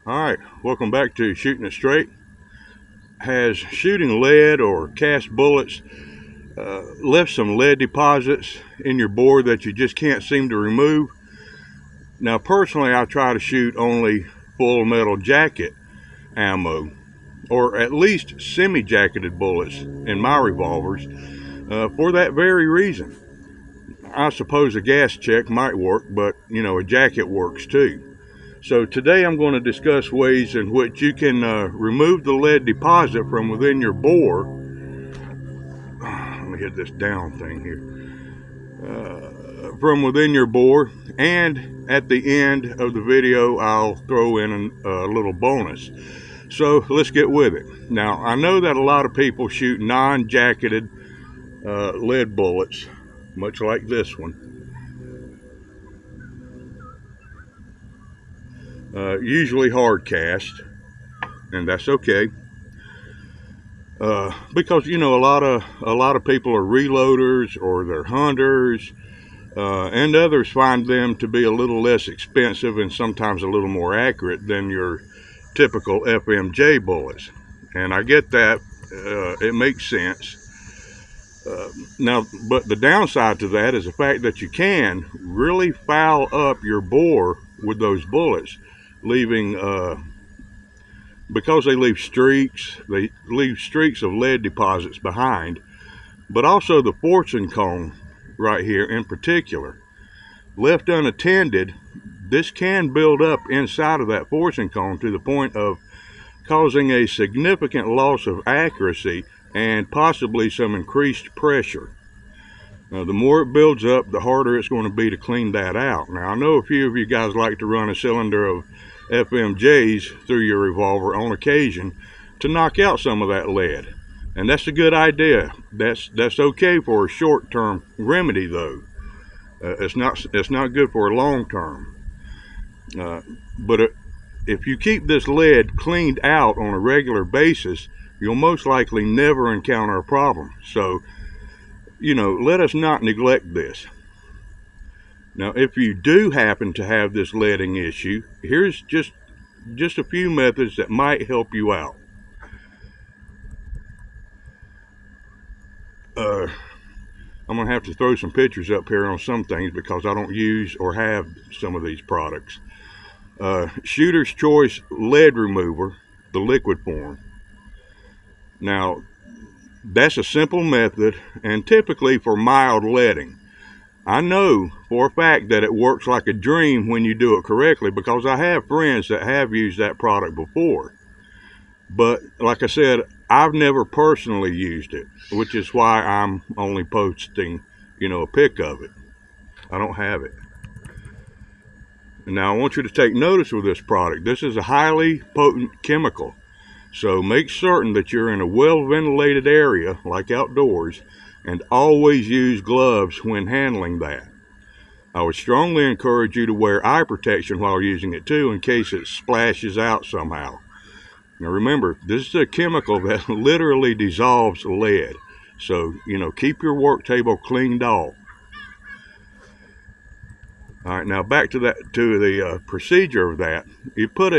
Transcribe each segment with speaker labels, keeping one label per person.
Speaker 1: Alright, welcome back to Shooting It Straight. Has shooting lead or cast bullets left some lead deposits in your bore that you just can't seem to remove? Now personally, I try to shoot only full metal jacket ammo, or at least semi-jacketed bullets in my revolvers, for that very reason. I suppose a gas check might work, but a jacket works too. So today I'm going to discuss ways in which you can remove the lead deposit from within your bore. Let me hit this down thing here. From within your bore, and at the end of the video I'll throw in a little bonus. So let's get with it. Now I know that a lot of people shoot non-jacketed lead bullets, much like this one. Usually hard cast, and that's okay, because a lot of people are reloaders or they're hunters, and others find them to be a little less expensive and sometimes a little more accurate than your typical FMJ bullets, and I get that. It makes sense. Now, but the downside to that is the fact that you can really foul up your bore with those bullets, leaving because they leave streaks of lead deposits behind, but also the fortune cone right here in particular. Left unattended, this can build up inside of that fortune cone to the point of causing a significant loss of accuracy and possibly some increased pressure. Now, the more it builds up, the harder it's going to be to clean that out. Now, I know a few of you guys like to run a cylinder of FMJs through your revolver on occasion to knock out some of that lead, and that's a good idea. That's okay for a short-term remedy, though. It's not good for a long-term. But if you keep this lead cleaned out on a regular basis, you'll most likely never encounter a problem. So, let us not neglect this. Now, if you do happen to have this leading issue, here's just a few methods that might help you out. I'm going to have to throw some pictures up here on some things because I don't use or have some of these products. Shooter's Choice lead remover, the liquid form. Now, that's a simple method, and typically for mild leading. I know for a fact that it works like a dream when you do it correctly, because I have friends that have used that product before. But like I said, I've never personally used it, which is why I'm only posting, a pic of it. I don't have it. Now I want you to take notice of this product. This is a highly potent chemical. So make certain that you're in a well-ventilated area, like outdoors, and always use gloves when handling that. I would strongly encourage you to wear eye protection while using it too, in case it splashes out somehow. Now remember, this is a chemical that literally dissolves lead. So, keep your work table cleaned off. All right, now back to the procedure of that. You put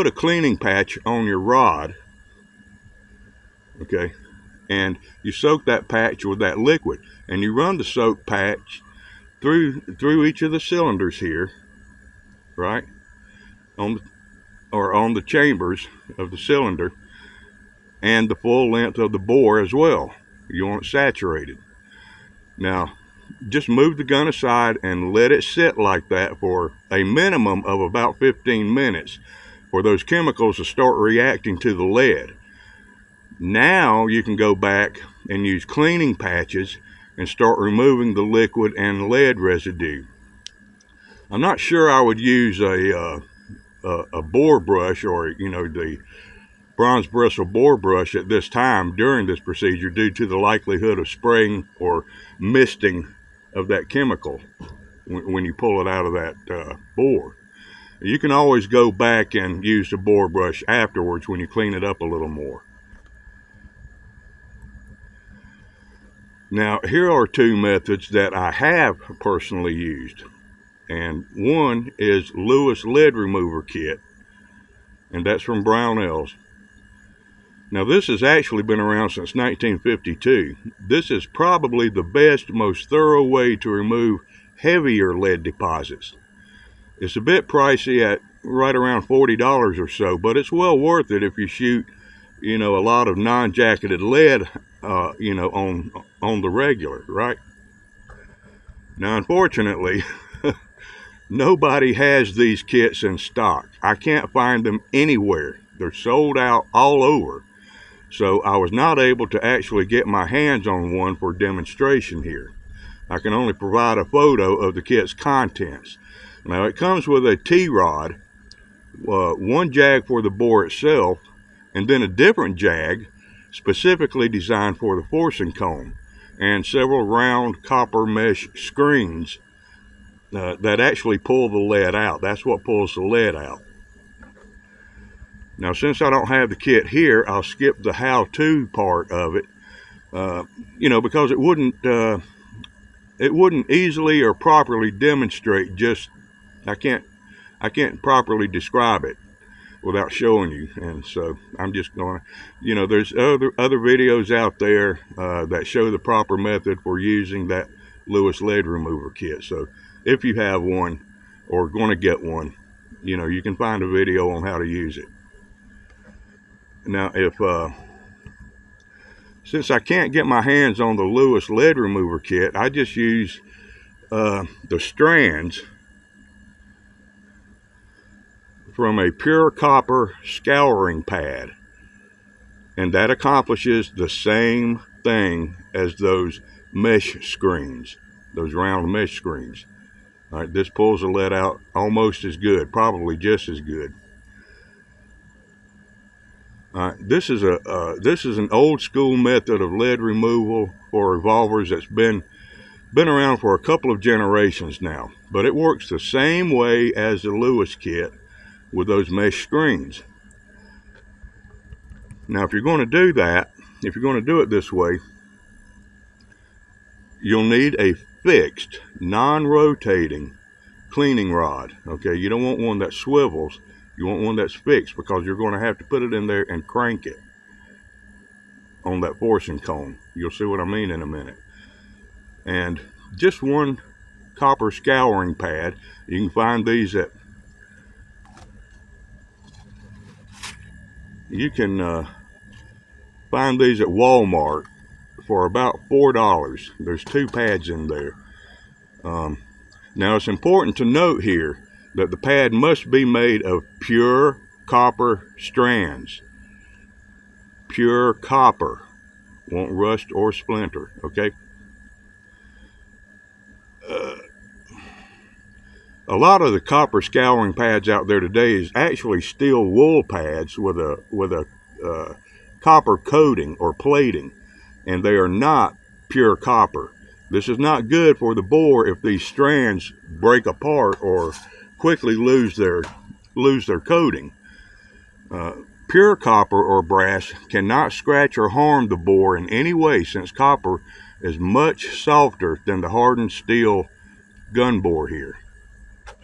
Speaker 1: a cleaning patch on your rod, okay, and you soak that patch with that liquid, and you run the soak patch through each of the cylinders here, right, on the chambers of the cylinder, and the full length of the bore as well. You want it saturated. Now, just move the gun aside and let it sit like that for a minimum of about 15 minutes for those chemicals to start reacting to the lead. Now you can go back and use cleaning patches and start removing the liquid and lead residue. I'm not sure I would use a bore brush, or the bronze bristle bore brush at this time during this procedure, due to the likelihood of spraying or misting of that chemical when you pull it out of that bore. You can always go back and use the bore brush afterwards when you clean it up a little more. Now, here are two methods that I have personally used, and one is Lewis lead remover kit. and that's from Brownells. Now this has actually been around since 1952. This is probably the best, most thorough way to remove heavier lead deposits. It's a bit pricey at right around $40 or so, but it's well worth it if you shoot, a lot of non-jacketed lead, on the regular, right? Now, unfortunately, nobody has these kits in stock. I can't find them anywhere. They're sold out all over. So I was not able to actually get my hands on one for demonstration here. I can only provide a photo of the kit's contents. Now it comes with a T-rod, one jag for the bore itself, and then a different jag specifically designed for the forcing cone, and several round copper mesh screens that actually pull the lead out. That's what pulls the lead out. Now, since I don't have the kit here, I'll skip the how-to part of it, because it wouldn't easily or properly demonstrate. I can't properly describe it without showing you, and so I'm just going to, there's other videos out there that show the proper method for using that Lewis lead remover kit. So if you have one or going to get one, you can find a video on how to use it. Now, since I can't get my hands on the Lewis lead remover kit, I just use the strands from a pure copper scouring pad, and that accomplishes the same thing as those mesh screens, those round mesh screens. All right, this pulls the lead out almost as good, probably just as good. This is an old school method of lead removal for revolvers that's been around for a couple of generations now, but it works the same way as the Lewis kit with those mesh screens. Now, if you're going to do that, if you're going to do it this way, you'll need a fixed, non-rotating cleaning rod. Okay, you don't want one that swivels. You want one that's fixed, because you're going to have to put it in there and crank it on that forcing cone. You'll see what I mean in a minute. And just one copper scouring pad. You can find these at Walmart for about $4. There's 2 pads in there. Now it's important to note here that the pad must be made of pure copper strands. Pure copper. Won't rust or splinter, okay? A lot of the copper scouring pads out there today is actually steel wool pads with a copper coating or plating, and they are not pure copper. This is not good for the bore if these strands break apart or quickly lose their coating. Pure copper or brass cannot scratch or harm the bore in any way, since copper is much softer than the hardened steel gun bore here.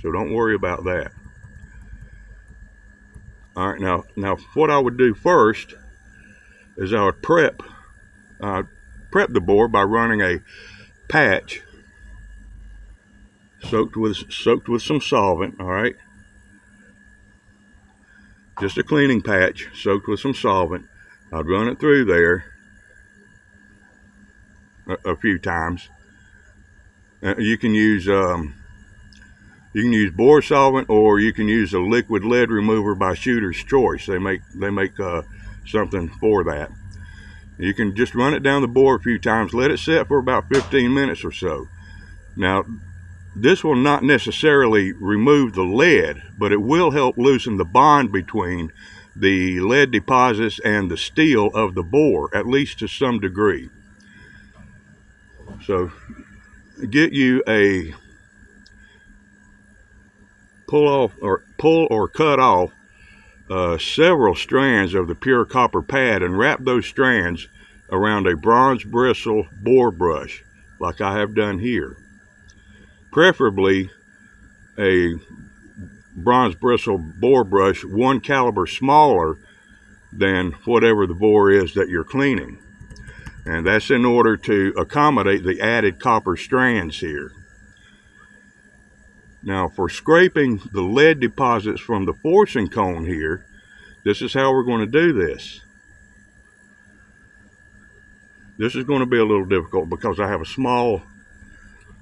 Speaker 1: So don't worry about that. All right, now what I would do first is I would prep the bore by running a patch soaked with some solvent. All right, just a cleaning patch soaked with some solvent. I'd run it through there a few times. You can use bore solvent, or you can use a liquid lead remover by Shooter's Choice. They make something for that. You can just run it down the bore a few times, let it set for about 15 minutes or so. Now, this will not necessarily remove the lead, but it will help loosen the bond between the lead deposits and the steel of the bore, at least to some degree. So get you a pull or cut off several strands of the pure copper pad, and wrap those strands around a bronze bristle bore brush like I have done here. Preferably a bronze bristle bore brush one caliber smaller than whatever the bore is that you're cleaning. And that's in order to accommodate the added copper strands here. Now for scraping the lead deposits from the forcing cone here, this is how we're going to do this. This is going to be a little difficult because I have a small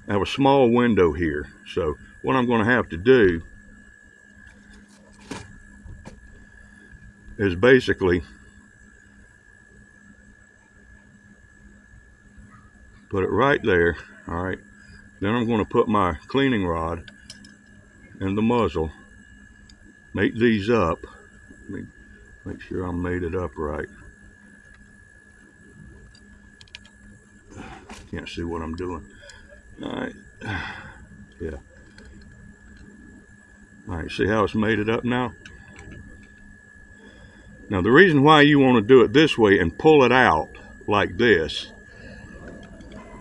Speaker 1: window here. So what I'm going to have to do is basically put it right there. All right, then I'm going to put my cleaning rod in the muzzle, make these up. Let me make sure I made it up right. Can't see what I'm doing. All right, yeah. All right, see how it's made it up now? Now the reason why you want to do it this way and pull it out like this,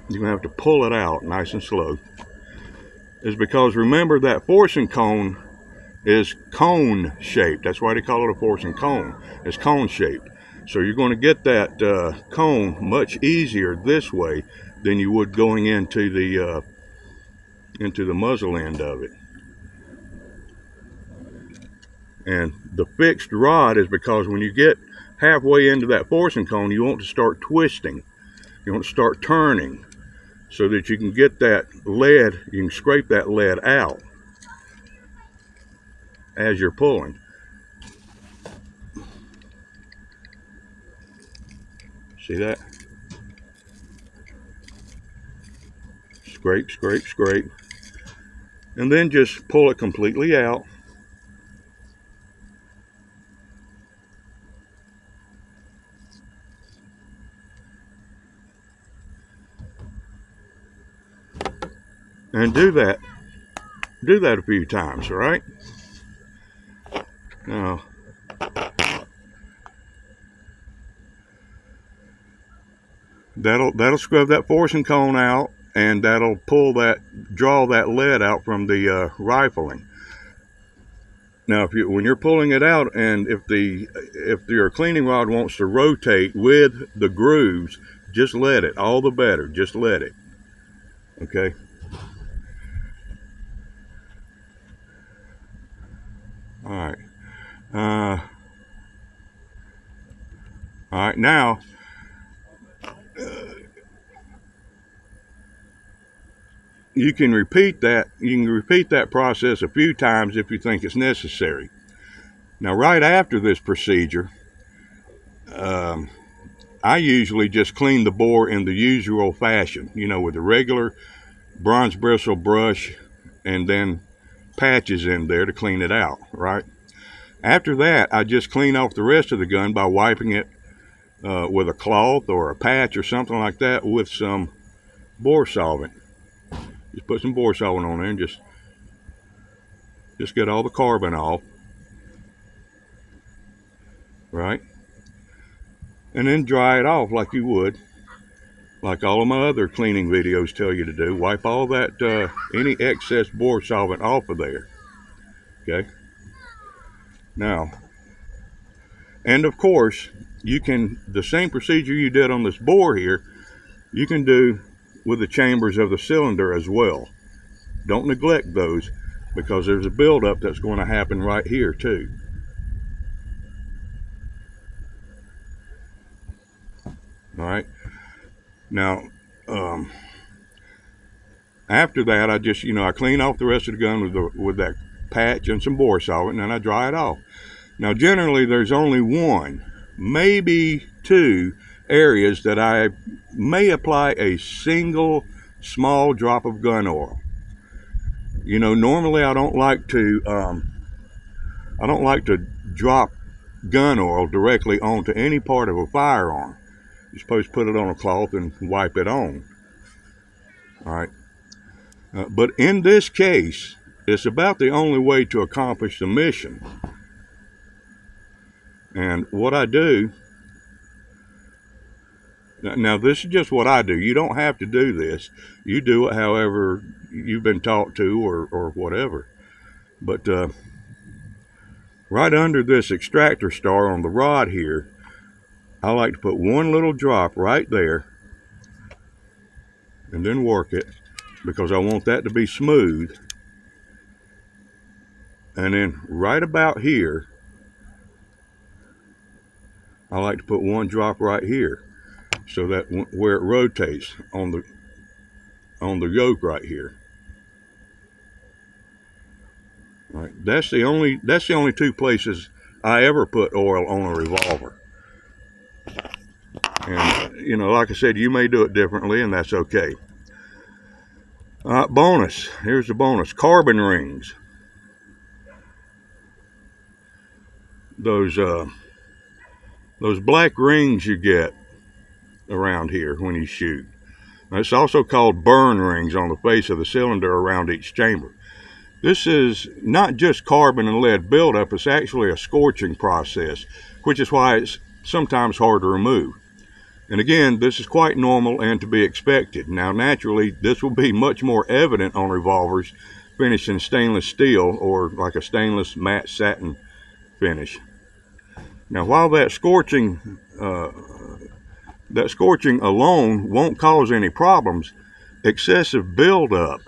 Speaker 1: you're going to have to pull it out nice and slow, is because remember that forcing cone is cone shaped. That's why they call it a forcing cone. It's cone shaped. So you're going to get that cone much easier this way than you would going into the muzzle end of it. And the fixed rod is because when you get halfway into that forcing cone, you want to start twisting. You want to start turning so that you can get that lead, you can scrape that lead out as you're pulling. See that? Scrape, scrape, scrape. And then just pull it completely out. And do that a few times, all right? Now, that'll scrub that forcing cone out, and that'll draw that lead out from the rifling. Now, when you're pulling it out, and if your cleaning rod wants to rotate with the grooves, just let it. All the better. Just let it. Okay. All right. All right. Now, you can repeat that. You can repeat that process a few times if you think it's necessary. Now, right after this procedure, I usually just clean the bore in the usual fashion, you know, with the regular bronze bristle brush and then patches in there to clean it out, right? After that, I just clean off the rest of the gun by wiping it with a cloth or a patch or something like that with some bore solvent. Just put some bore solvent on there and just get all the carbon off, right? And then dry it off like you would, like all of my other cleaning videos tell you to do. Wipe all that, any excess bore solvent off of there, okay? Now, and of course, you can, the same procedure you did on this bore here, you can do with the chambers of the cylinder as well. Don't neglect those, because there's a buildup that's going to happen right here too. All right. Now, after that, I just, I clean off the rest of the gun with that patch and some bore solvent, and then I dry it off. Now, generally, there's only one, maybe two areas that I may apply a single small drop of gun oil. Normally I don't like to drop gun oil directly onto any part of a firearm. You're supposed to put it on a cloth and wipe it on. All right. But in this case, it's about the only way to accomplish the mission. And what I do, now this is just what I do. You don't have to do this. You do it however you've been taught to or whatever. But right under this extractor star on the rod here, I like to put one little drop right there and then work it, because I want that to be smooth. And then right about here, I like to put one drop right here, so that where it rotates on the yoke right here. All right, that's the only two places I ever put oil on a revolver. And you know, like I said, you may do it differently, and that's okay. Bonus. Here's the bonus: carbon rings. Those black rings you get around here when you shoot. It's also called burn rings on the face of the cylinder around each chamber. This is not just carbon and lead buildup, it's actually a scorching process, which is why it's sometimes hard to remove. And again, this is quite normal and to be expected. Now, naturally, this will be much more evident on revolvers finished in stainless steel or like a stainless matte satin finish. Now, while that scorching alone won't cause any problems, excessive buildup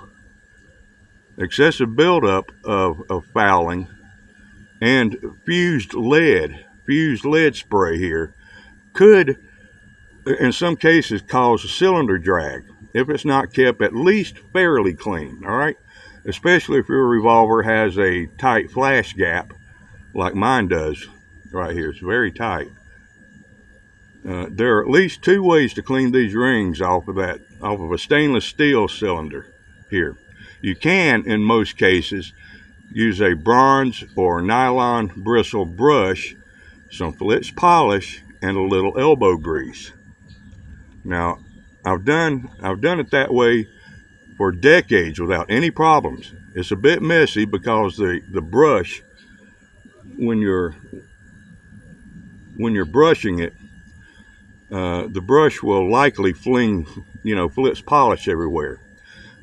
Speaker 1: of fouling and fused lead spray here could, in some cases, cause cylinder drag if it's not kept at least fairly clean. All right, especially if your revolver has a tight flash gap like mine does right here. It's very tight. There are at least two ways to clean these rings off of a stainless steel cylinder here. You can, in most cases, use a bronze or nylon bristle brush, some Flitz polish, and a little elbow grease. Now, I've done it that way for decades without any problems. It's a bit messy because the brush, when you're brushing it, the brush will likely fling, Flitz polish everywhere.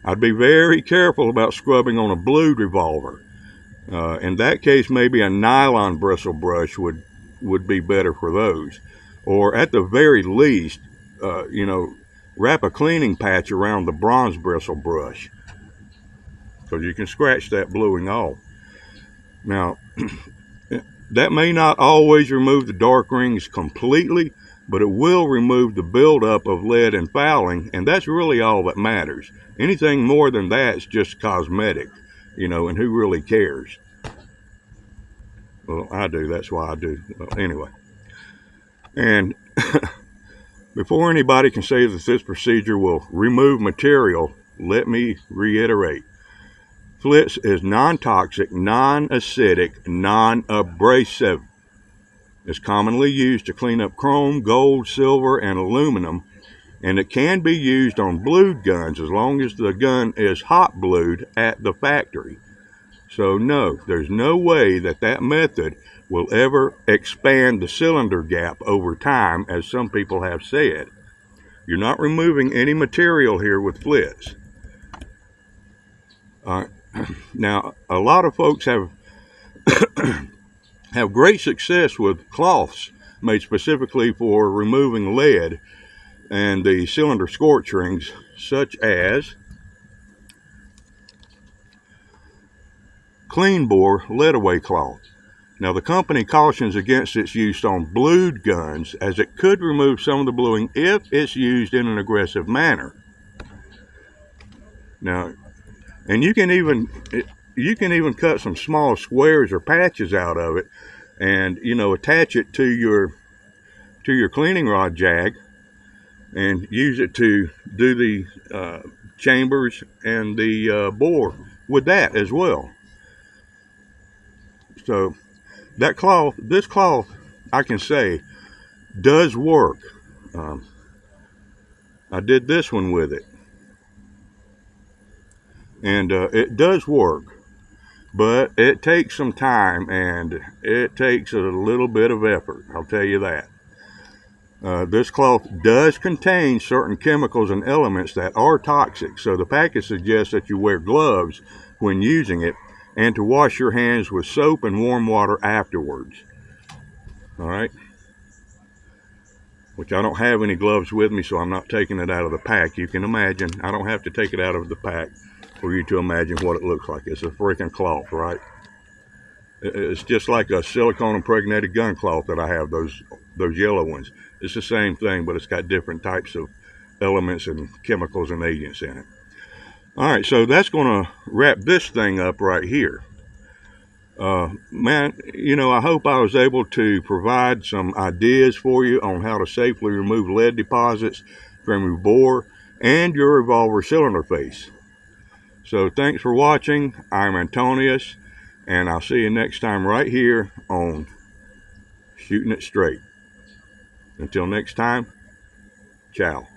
Speaker 1: I'd be very careful about scrubbing on a blued revolver. In that case, maybe a nylon bristle brush would be better for those. Or at the very least, wrap a cleaning patch around the bronze bristle brush, because you can scratch that bluing off. Now, that may not always remove the dark rings completely, but it will remove the buildup of lead and fouling, and that's really all that matters. Anything more than that is just cosmetic, and who really cares? Well, I do. That's why I do. Well, anyway. And before anybody can say that this procedure will remove material, let me reiterate. Flitz is non-toxic, non-acidic, non-abrasive. It's commonly used to clean up chrome, gold, silver, and aluminum, and it can be used on blued guns as long as the gun is hot blued at the factory. So no, there's no way that method will ever expand the cylinder gap over time, as some people have said. You're not removing any material here with Flitz. Now, a lot of folks have great success with cloths made specifically for removing lead and the cylinder scorch rings, such as clean bore lead away cloth. Now, the company cautions against its use on blued guns, as it could remove some of the bluing if it's used in an aggressive manner. Now, and you can even cut some small squares or patches out of it, and attach it to your cleaning rod jag, and use it to do the chambers and the bore with that as well. So this cloth, I can say, does work. I did this one with it, and it does work, but it takes some time and it takes a little bit of effort, I'll tell you that. This cloth does contain certain chemicals and elements that are toxic, so the package suggests that you wear gloves when using it, and to wash your hands with soap and warm water afterwards. All right. Which I don't have any gloves with me, so I'm not taking it out of the pack. You can imagine, I don't have to take it out of the pack for you to imagine what it looks like. It's a freaking cloth, right? It's just like a silicone impregnated gun cloth that I have, those yellow ones. It's the same thing, but it's got different types of elements and chemicals and agents in it. All right, so that's going to wrap this thing up right here. Man, you know, I hope I was able to provide some ideas for you on how to safely remove lead deposits from your bore and your revolver cylinder face. So thanks for watching. I'm Antonius, and I'll see you next time right here on Shooting It Straight. Until next time, ciao.